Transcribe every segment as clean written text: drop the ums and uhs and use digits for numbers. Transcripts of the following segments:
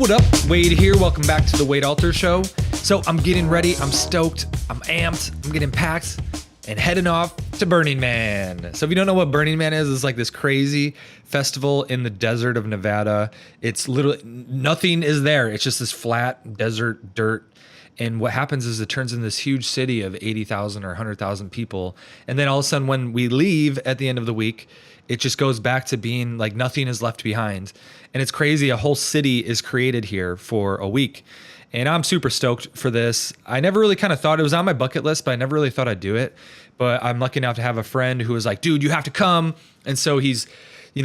What up? Wade here. Welcome back to the Wade Alter Show. So I'm getting ready. I'm stoked. I'm amped. I'm getting packed and heading off to Burning Man. So if you don't know what Burning Man is, it's like this crazy festival in the desert of Nevada. It's literally nothing is there. It's just this flat desert dirt. And what happens is it turns into this huge city of 80,000 or 100,000 people. And then all of a sudden when we leave at the end of the week, it just goes back to being like nothing is left behind. And it's crazy. A whole city is created here for a week. And I'm super stoked for this. I never really kind of thought it was on my bucket list, but I never really thought I'd do it. But I'm lucky enough to have a friend who was like, dude, you have to come. And so he's,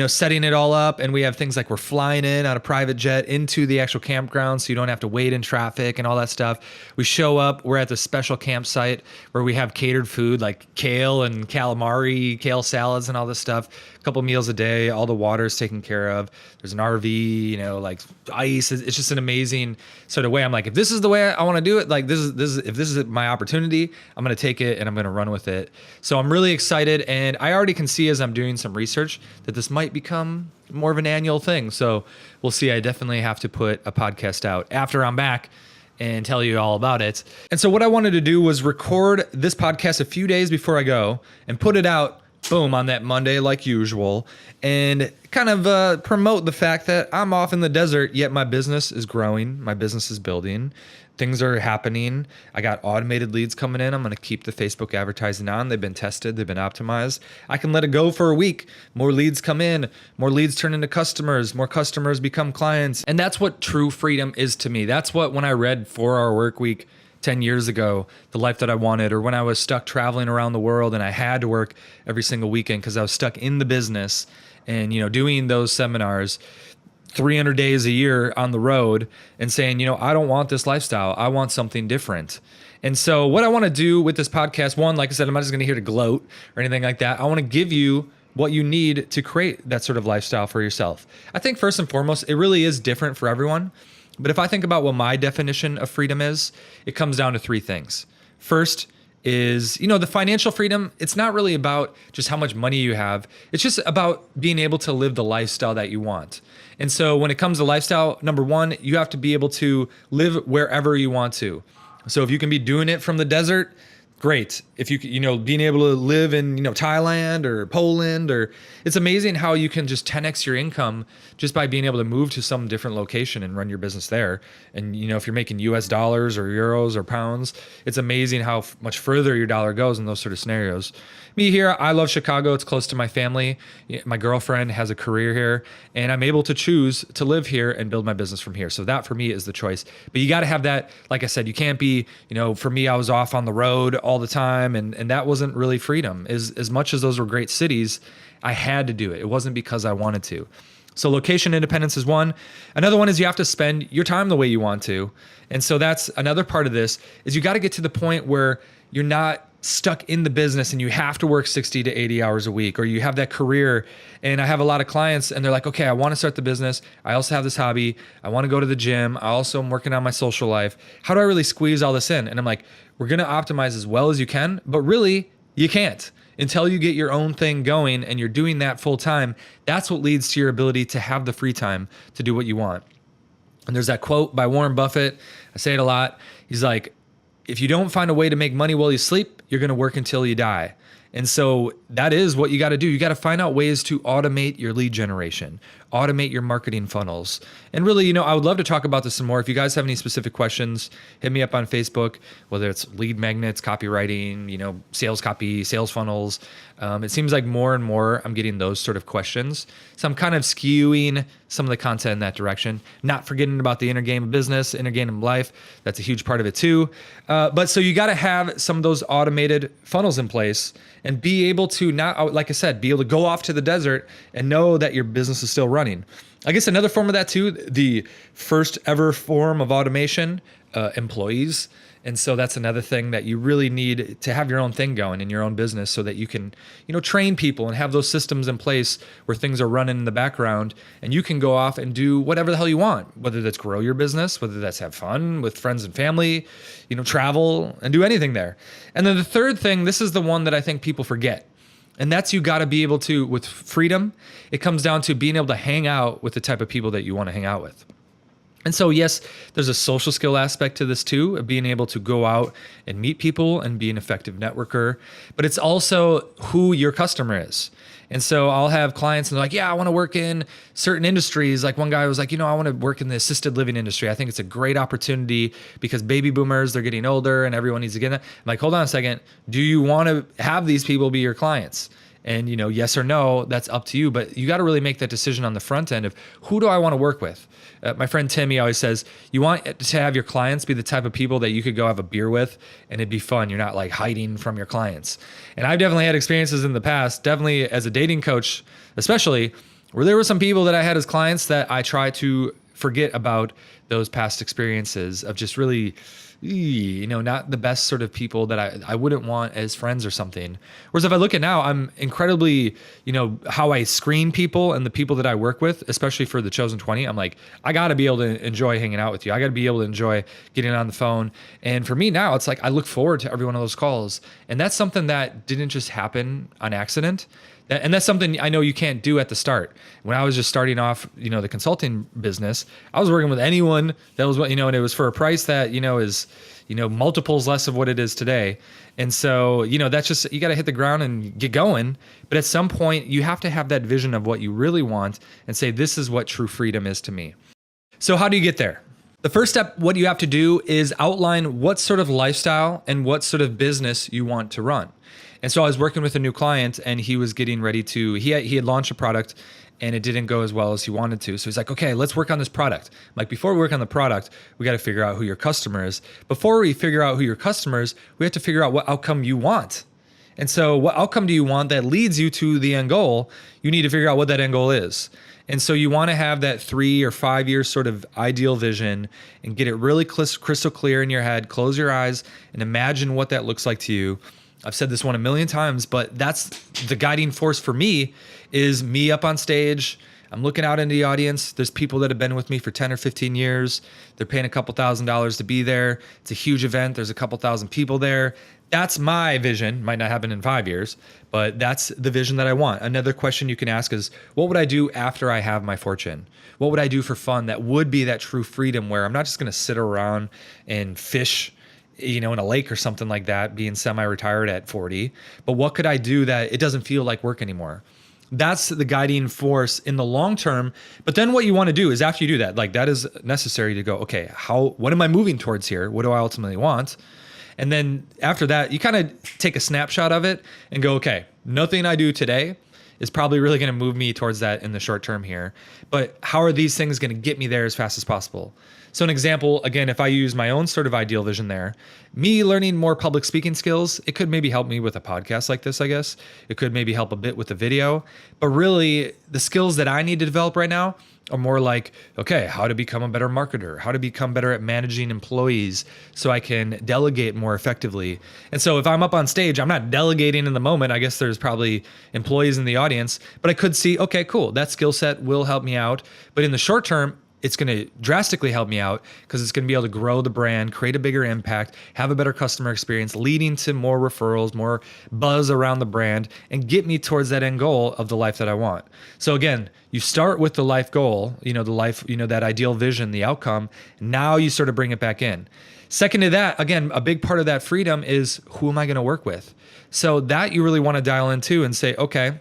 setting it all up. And we have things like we're flying in on a private jet into the actual campground so you don't have to wait in traffic and all that stuff. We show up, we're at the special campsite where we have catered food like kale and calamari, kale salads and all this stuff. A couple meals a day, all the water is taken care of. There's an RV, like ice. It's just an amazing sort of way. I'm like, if this is the way I want to do it, like if this is my opportunity, I'm going to take it and I'm going to run with it. So I'm really excited. And I already can see as I'm doing some research that this might become more of an annual thing. So we'll see. I definitely have to put a podcast out after I'm back and tell you all about it. And so what I wanted to do was record this podcast a few days before I go and put it out, boom, on that Monday like usual, and kind of promote the fact that I'm off in the desert, yet my business is growing, my business is building, things are happening. I got automated leads coming in. I'm going to keep the Facebook advertising on. They've been tested, they've been optimized. I can let it go for a week. More leads come in, more leads turn into customers, more customers become clients. And that's what true freedom is to me. That's what, when I read 4-Hour Workweek 10 years ago, the life that I wanted, or when I was stuck traveling around the world and I had to work every single weekend because I was stuck in the business and, doing those seminars 300 days a year on the road and saying, I don't want this lifestyle. I want something different. And so what I want to do with this podcast, one, like I said, I'm not just going to here to gloat or anything like that. I want to give you what you need to create that sort of lifestyle for yourself. I think first and foremost, it really is different for everyone. But if I think about what my definition of freedom is, it comes down to three things. First is, the financial freedom. It's not really about just how much money you have. It's just about being able to live the lifestyle that you want. And so when it comes to lifestyle, number one, you have to be able to live wherever you want to. So if you can be doing it from the desert, great. If you being able to live in, Thailand or Poland, or it's amazing how you can just 10x your income just by being able to move to some different location and run your business there. And, if you're making US dollars or euros or pounds, it's amazing how much further your dollar goes in those sort of scenarios. Me here, I love Chicago. It's close to my family. My girlfriend has a career here, and I'm able to choose to live here and build my business from here. So that for me is the choice. But you got to have that, like I said, you can't be, for me, I was off on the road all the time, and that wasn't really freedom. As much as those were great cities, I had to do it. It wasn't because I wanted to. So location independence is one. Another one is you have to spend your time the way you want to. And so that's another part of this is you got to get to the point where you're not stuck in the business and you have to work 60 to 80 hours a week, or you have that career. And I have a lot of clients and they're like, okay, I want to start the business. I also have this hobby. I want to go to the gym. I also am working on my social life. How do I really squeeze all this in? And I'm like, we're going to optimize as well as you can, but really you can't until you get your own thing going and you're doing that full time. That's what leads to your ability to have the free time to do what you want. And there's that quote by Warren Buffett. I say it a lot. He's like, if you don't find a way to make money while you sleep, you're going to work until you die. And so that is what you got to do. You got to find out ways to automate your lead generation, automate your marketing funnels. And really, I would love to talk about this some more. If you guys have any specific questions, hit me up on Facebook, whether it's lead magnets, copywriting, sales copy, sales funnels. It seems like more and more I'm getting those sort of questions. So I'm kind of skewing some of the content in that direction, not forgetting about the inner game of business, inner game of life. That's a huge part of it too. But so you got to have some of those automated funnels in place and be able to not, like I said, be able to go off to the desert and know that your business is still running. I guess another form of that too, the first ever form of automation, employees. And so that's another thing that you really need to have your own thing going in your own business so that you can, train people and have those systems in place where things are running in the background and you can go off and do whatever the hell you want, whether that's grow your business, whether that's have fun with friends and family, travel and do anything there. And then the third thing, this is the one that I think people forget. And that's you got to be able to, with freedom, it comes down to being able to hang out with the type of people that you want to hang out with. And so, yes, there's a social skill aspect to this too, of being able to go out and meet people and be an effective networker. But it's also who your customer is. And so I'll have clients and they're like, yeah, I want to work in certain industries. Like one guy was like, I want to work in the assisted living industry. I think it's a great opportunity because baby boomers, they're getting older and everyone needs to get that. I'm like, hold on a second. Do you want to have these people be your clients? And, yes or no, that's up to you. But you got to really make that decision on the front end of who do I want to work with? My friend Tim, he always says, you want to have your clients be the type of people that you could go have a beer with and it'd be fun. You're not like hiding from your clients. And I've definitely had experiences in the past, definitely as a dating coach, especially where there were some people that I had as clients that I try to forget about those past experiences of just really, not the best sort of people that I wouldn't want as friends or something. Whereas if I look at now, I'm incredibly, how I screen people and the people that I work with, especially for the Chosen 20, I'm like, I got to be able to enjoy hanging out with you. I got to be able to enjoy getting on the phone. And for me now, it's like, I look forward to every one of those calls. And that's something that didn't just happen on accident. And that's something I know you can't do at the start. When I was just starting off, the consulting business, I was working with anyone that was, and it was for a price that, is, multiples less of what it is today. And so, that's just, you got to hit the ground and get going. But at some point you have to have that vision of what you really want and say, this is what true freedom is to me. So how do you get there? The first step, what you have to do is outline what sort of lifestyle and what sort of business you want to run. And so I was working with a new client and he was getting ready to, he had launched a product and it didn't go as well as he wanted to. So he's like, okay, let's work on this product. I'm like, before we work on the product, we got to figure out who your customer is. Before we figure out who your customer is, we have to figure out what outcome you want. And so what outcome do you want that leads you to the end goal? You need to figure out what that end goal is. And so you want to have that 3 or 5 year sort of ideal vision and get it really crystal clear in your head. Close your eyes and imagine what that looks like to you. I've said this one a million times, but that's the guiding force for me is me up on stage. I'm looking out into the audience. There's people that have been with me for 10 or 15 years. They're paying a couple $1,000s to be there. It's a huge event. There's a couple thousand people there. That's my vision. Might not happen in 5 years, but that's the vision that I want. Another question you can ask is, what would I do after I have my fortune? What would I do for fun that would be that true freedom where I'm not just going to sit around and fish in a lake or something like that, being semi-retired at 40, but what could I do that it doesn't feel like work anymore? That's the guiding force in the long term. But then what you want to do is after you do that, like that is necessary to go, okay, what am I moving towards here? What do I ultimately want? And then after that, you kind of take a snapshot of it and go, okay, nothing I do today is probably really going to move me towards that in the short term here. But how are these things going to get me there as fast as possible? So an example, again, if I use my own sort of ideal vision there, me learning more public speaking skills, it could maybe help me with a podcast like this, I guess. It could maybe help a bit with the video. But really, the skills that I need to develop right now are more like, okay, how to become a better marketer, how to become better at managing employees so I can delegate more effectively. And so if I'm up on stage, I'm not delegating in the moment. I guess there's probably employees in the audience, but I could see, okay, cool, that skill set will help me out. But in the short term, it's going to drastically help me out because it's going to be able to grow the brand, create a bigger impact, have a better customer experience, leading to more referrals, more buzz around the brand, and get me towards that end goal of the life that I want. So again, you start with the life goal, the life, that ideal vision, the outcome. Now you sort of bring it back in. Second to that, again, a big part of that freedom is who am I going to work with? So that you really want to dial into and say, okay,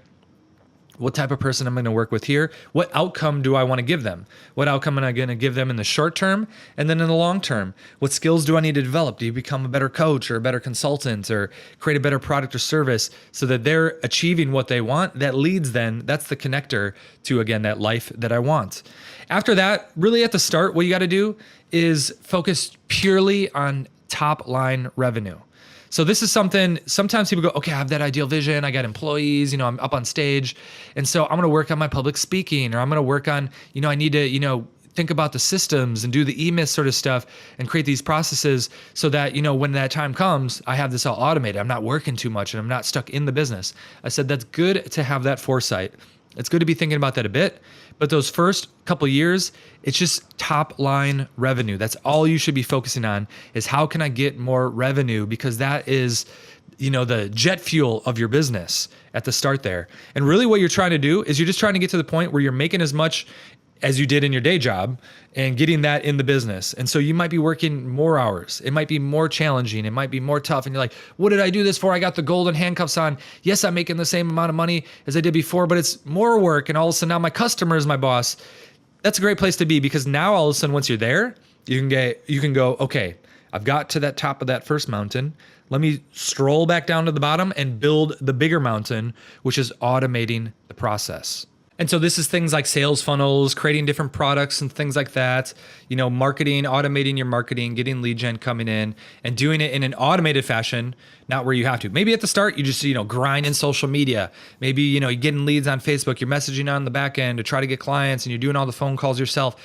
what type of person am I going to work with here? What outcome do I want to give them? What outcome am I going to give them in the short term and then in the long term? What skills do I need to develop? Do you become a better coach or a better consultant or create a better product or service so that they're achieving what they want? That leads then, that's the connector to, again, that life that I want. After that, really at the start, what you got to do is focus purely on top line revenue. So this is something, sometimes people go, okay, I have that ideal vision. I got employees, I'm up on stage. And so I'm going to work on my public speaking, or I'm going to work on, I need to, think about the systems and do the e-myth sort of stuff and create these processes so that, when that time comes, I have this all automated. I'm not working too much and I'm not stuck in the business. I said, that's good to have that foresight. It's good to be thinking about that a bit, but those first couple of years, it's just top line revenue. That's all you should be focusing on is how can I get more revenue? Because that is, the jet fuel of your business at the start there. And really what you're trying to do is you're just trying to get to the point where you're making as much as you did in your day job and getting that in the business. And so you might be working more hours. It might be more challenging. It might be more tough. And you're like, what did I do this for? I got the golden handcuffs on. Yes, I'm making the same amount of money as I did before, but it's more work. And all of a sudden now my customer is my boss. That's a great place to be, because now all of a sudden, once you're there, you can go, okay, I've got to that top of that first mountain. Let me stroll back down to the bottom and build the bigger mountain, which is automating the process. And so this is things like sales funnels, creating different products and things like that, marketing, automating your marketing, getting lead gen coming in and doing it in an automated fashion, not where you have to. Maybe at the start, you just, grind in social media. Maybe, you're getting leads on Facebook, you're messaging on the back end to try to get clients and you're doing all the phone calls yourself.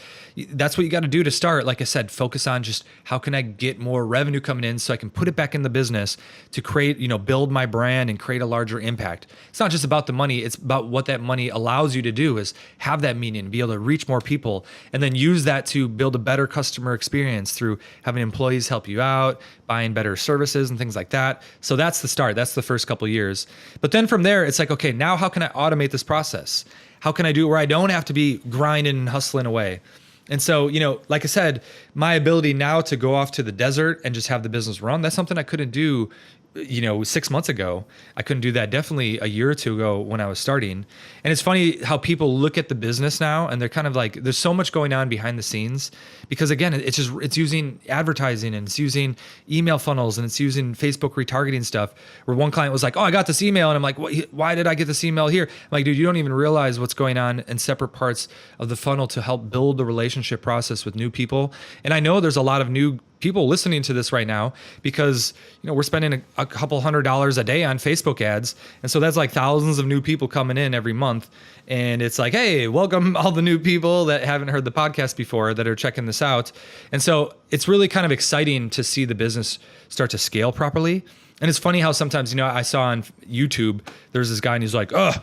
That's what you got to do to start. Like I said, focus on just how can I get more revenue coming in so I can put it back in the business to create, build my brand and create a larger impact. It's not just about the money. It's about what that money allows you to do is have that meaning, be able to reach more people, and then use that to build a better customer experience through having employees help you out, buying better services and things like that. So that's the start. That's the first couple of years. But then from there, it's like, okay, now how can I automate this process? How can I do it where I don't have to be grinding and hustling away? And so, like I said, my ability now to go off to the desert and just have the business run, that's something I couldn't do, 6 months ago. I couldn't do that definitely a year or two ago when I was starting. And it's funny how people look at the business now and they're kind of like, there's so much going on behind the scenes, because again, it's using advertising and it's using email funnels and it's using Facebook retargeting stuff, where one client was like, oh, I got this email. And I'm like, why did I get this email here? I'm like, dude, you don't even realize what's going on in separate parts of the funnel to help build the relationship process with new people. And I know there's a lot of new people listening to this right now because we're spending a couple $100s a day on Facebook ads, and so that's like thousands of new people coming in every month. And it's like, hey, welcome all the new people that haven't heard the podcast before that are checking this out. And so it's really kind of exciting to see the business start to scale properly. And it's funny how sometimes I saw on YouTube there's this guy and he's like, oh,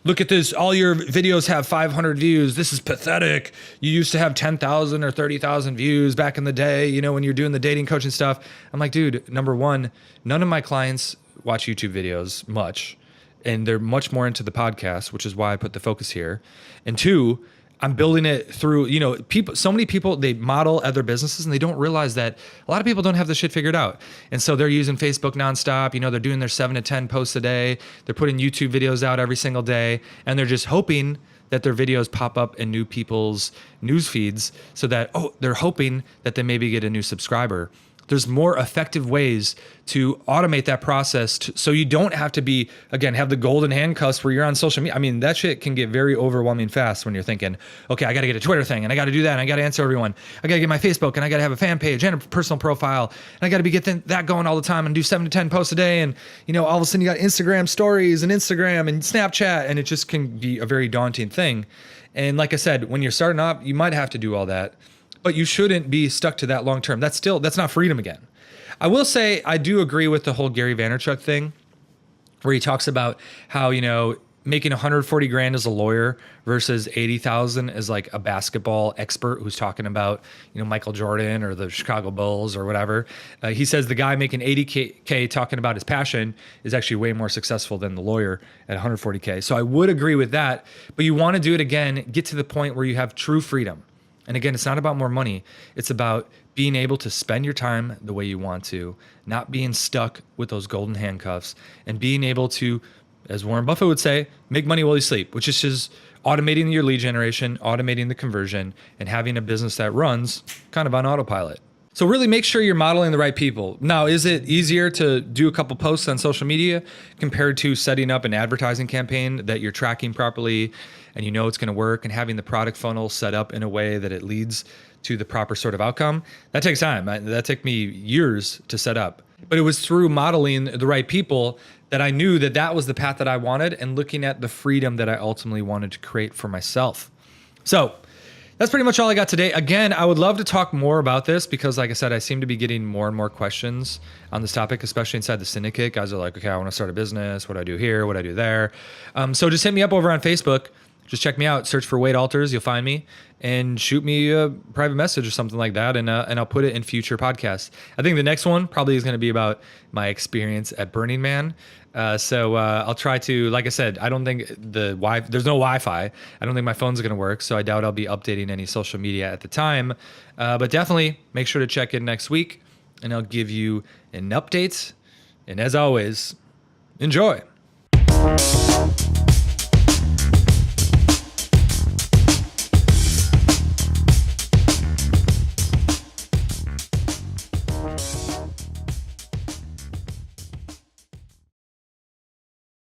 look at this. All your videos have 500 views. This is pathetic. You used to have 10,000 or 30,000 views back in the day, when you're doing the dating coaching stuff. I'm like, dude, number one, none of my clients watch YouTube videos much, and they're much more into the podcast, which is why I put the focus here. And two, I'm building it through, so many people, they model other businesses and they don't realize that a lot of people don't have this shit figured out. And so they're using Facebook nonstop, they're doing their 7 to 10 posts a day. They're putting YouTube videos out every single day. And they're just hoping that their videos pop up in new people's news feeds so that, they're hoping that they maybe get a new subscriber. There's more effective ways to automate that process so you don't have to be, again, have the golden handcuffs where you're on social media. I mean, that shit can get very overwhelming fast when you're thinking, okay, I got to get a Twitter thing and I got to do that and I got to answer everyone. I got to get my Facebook and I got to have a fan page and a personal profile and I got to be getting that going all the time and do 7 to 10 posts a day. And, all of a sudden you got Instagram stories and Instagram and Snapchat, and it just can be a very daunting thing. And like I said, when you're starting off, you might have to do all that, but you shouldn't be stuck to that long term. That's not freedom again. I will say I do agree with the whole Gary Vaynerchuk thing, where he talks about how, making 140 grand as a lawyer versus 80,000 as like a basketball expert who's talking about, Michael Jordan or the Chicago Bulls or whatever. He says the guy making 80K talking about his passion is actually way more successful than the lawyer at 140K. So I would agree with that, but you want to do it again, get to the point where you have true freedom. And again, it's not about more money. It's about being able to spend your time the way you want to, not being stuck with those golden handcuffs, and being able to, as Warren Buffett would say, make money while you sleep, which is just automating your lead generation, automating the conversion, and having a business that runs kind of on autopilot. So really make sure you're modeling the right people. Now, is it easier to do a couple posts on social media compared to setting up an advertising campaign that you're tracking properly and it's going to work, and having the product funnel set up in a way that it leads to the proper sort of outcome? That takes time. That took me years to set up. But it was through modeling the right people that I knew that was the path that I wanted, and looking at the freedom that I ultimately wanted to create for myself. So that's pretty much all I got today. Again, I would love to talk more about this because, like I said, I seem to be getting more and more questions on this topic, especially inside the syndicate. Guys are like, okay, I want to start a business. What do I do here? What do I do there? So just hit me up over on Facebook. just check me out. Search for Weight Alters. You'll find me, and shoot me a private message or something like that, and I'll put it in future podcasts. I think the next one probably is going to be about my experience at Burning Man. So I'll try to, like I said, I don't think there's no Wi-Fi. I don't think my phone's going to work, so I doubt I'll be updating any social media at the time. But definitely make sure to check in next week, and I'll give you an update. And as always, enjoy.